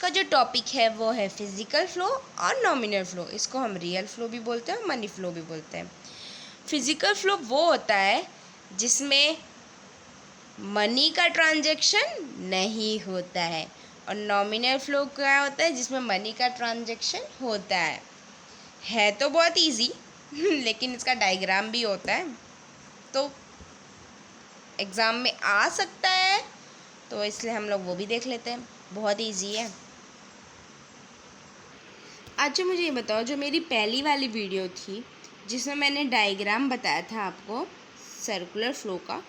का जो टॉपिक है वो है फिज़िकल फ़्लो और नॉमिनल फ़्लो। इसको हम रियल फ़्लो भी बोलते हैं और मनी फ़्लो भी बोलते हैं। फिज़िकल फ़्लो वो होता है जिसमें मनी का ट्रांजैक्शन नहीं होता है, और नॉमिनल फ़्लो क्या होता है जिसमें मनी का ट्रांजैक्शन होता है तो बहुत इजी लेकिन इसका डायग्राम भी होता है, तो एग्ज़ाम में आ सकता है, तो इसलिए हम लोग वो भी देख लेते हैं। बहुत इजी है। अच्छा मुझे ये बताओ, जो मेरी पहली वाली वीडियो थी जिसमें मैंने डायग्राम बताया था आपको सर्कुलर फ़्लो का,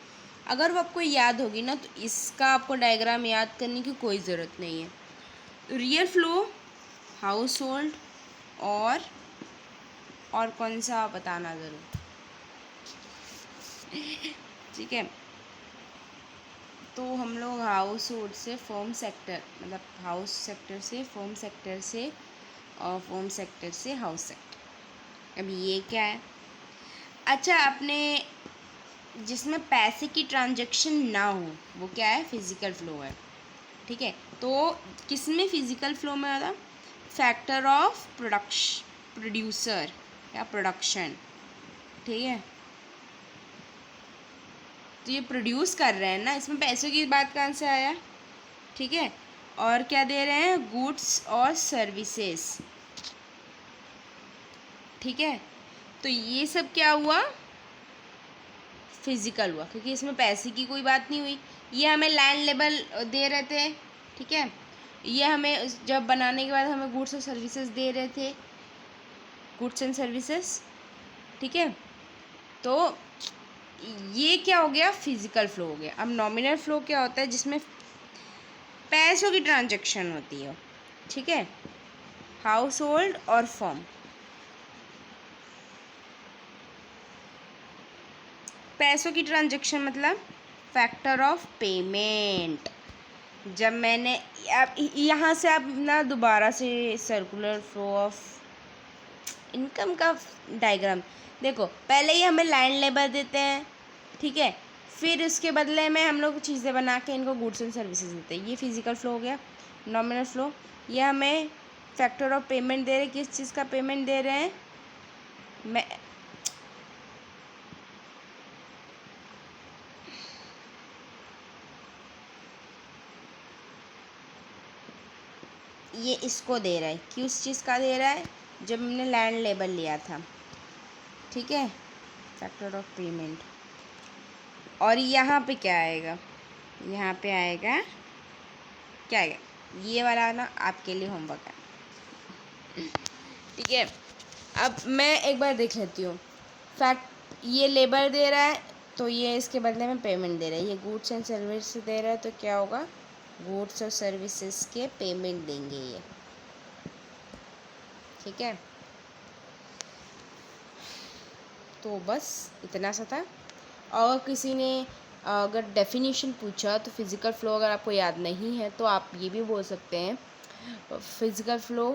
अगर वो आपको याद होगी ना तो इसका आपको डायग्राम याद करने की कोई ज़रूरत नहीं है। रियल फ़्लो, हाउस होल्ड और कौन सा बताना ज़रूर, ठीक है। तो हम लोग हाउस होल्ड से फर्म सेक्टर, मतलब हाउस सेक्टर से फर्म सेक्टर से और फर्म सेक्टर से हाउस सेक्टर। अब ये क्या है? अच्छा, आपने जिसमें पैसे की ट्रांजैक्शन ना हो वो क्या है? फिज़िकल फ़्लो है, ठीक है। तो किस में फिज़िकल फ़्लो में होता? फैक्टर ऑफ प्रोड्यूसर या प्रोडक्शन, ठीक है। तो ये प्रोड्यूस कर रहे हैं ना, इसमें पैसों की बात कहाँ से आया, ठीक है। और क्या दे रहे हैं? गुड्स और सर्विसेज, ठीक है। तो ये सब क्या हुआ? फिज़िकल हुआ, क्योंकि इसमें पैसे की कोई बात नहीं हुई। ये हमें लैंड लेवल दे रहे थे, ठीक है। ये हमें जब बनाने के बाद हमें गुड्स और सर्विसेज दे रहे थे, गुड्स एंड सर्विसेज, ठीक है। तो ये क्या हो गया? फिज़िकल फ़्लो हो गया। अब नॉमिनल फ़्लो क्या होता है? जिसमें पैसों की ट्रांजैक्शन होती है, ठीक है। हाउस होल्ड और फर्म, पैसों की ट्रांजैक्शन मतलब फैक्टर ऑफ पेमेंट। जब मैंने आप यहाँ से आप ना दोबारा से सर्कुलर फ्लो ऑफ इनकम का डायग्राम देखो। पहले ही हमें लैंड लेबर देते हैं, ठीक है। फिर उसके बदले में हम लोग चीज़ें बना के इनको गुड्स एंड सर्विसेज देते हैं। ये फिज़िकल फ़्लो हो गया। नॉमिनल फ़्लो, ये हमें फैक्टर ऑफ पेमेंट दे रहे हैं। किस चीज़ का पेमेंट दे रहे हैं? मैं ये इसको दे रहा है, किस चीज़ का दे रहा है? जब हमने लैंड लेबर लिया था, ठीक है, फैक्टर ऑफ पेमेंट। और यहाँ पे क्या आएगा? यहाँ पे आएगा, क्या आएगा? ये वाला ना आपके लिए होमवर्क है, ठीक है। अब मैं एक बार देख लेती हूँ। ये लेबर दे रहा है तो ये इसके बदले में पेमेंट दे रहा है। ये गुड्स एंड सर्विस दे रहा है तो क्या होगा? गुड्स और सर्विसेज के पेमेंट देंगे ये, ठीक है। तो बस इतना सा था। और किसी ने अगर डेफिनेशन पूछा तो फिज़िकल फ़्लो अगर आपको याद नहीं है तो आप ये भी बोल सकते हैं, physical flow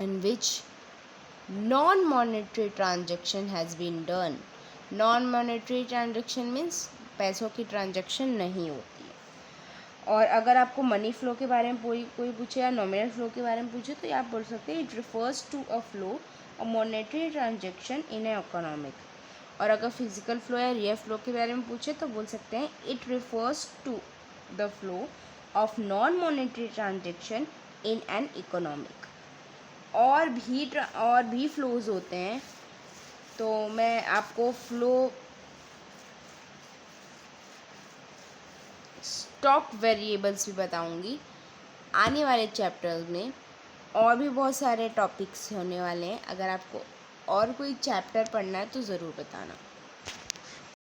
in which non monetary transaction has been done. Non monetary transaction means पैसों की ट्रांजैक्शन नहीं होती है। और अगर आपको मनी फ़्लो के बारे में कोई पूछे या नॉमिनल फ़्लो के बारे में पूछे तो आप बोल सकते हैं it refers to a flow a monetary transaction in a economic. और अगर फिज़िकल फ़्लो या रियल फ़्लो के बारे में पूछे तो बोल सकते हैं it refers to the flow of non monetary transaction in an economic. और भी फ़्लोज़ होते हैं, तो मैं आपको फ़्लो स्टॉक वेरिएबल्स भी बताऊंगी आने वाले चैप्टर्स में। और भी बहुत सारे टॉपिक्स होने वाले हैं। अगर आपको और कोई चैप्टर पढ़ना है तो ज़रूर बताना।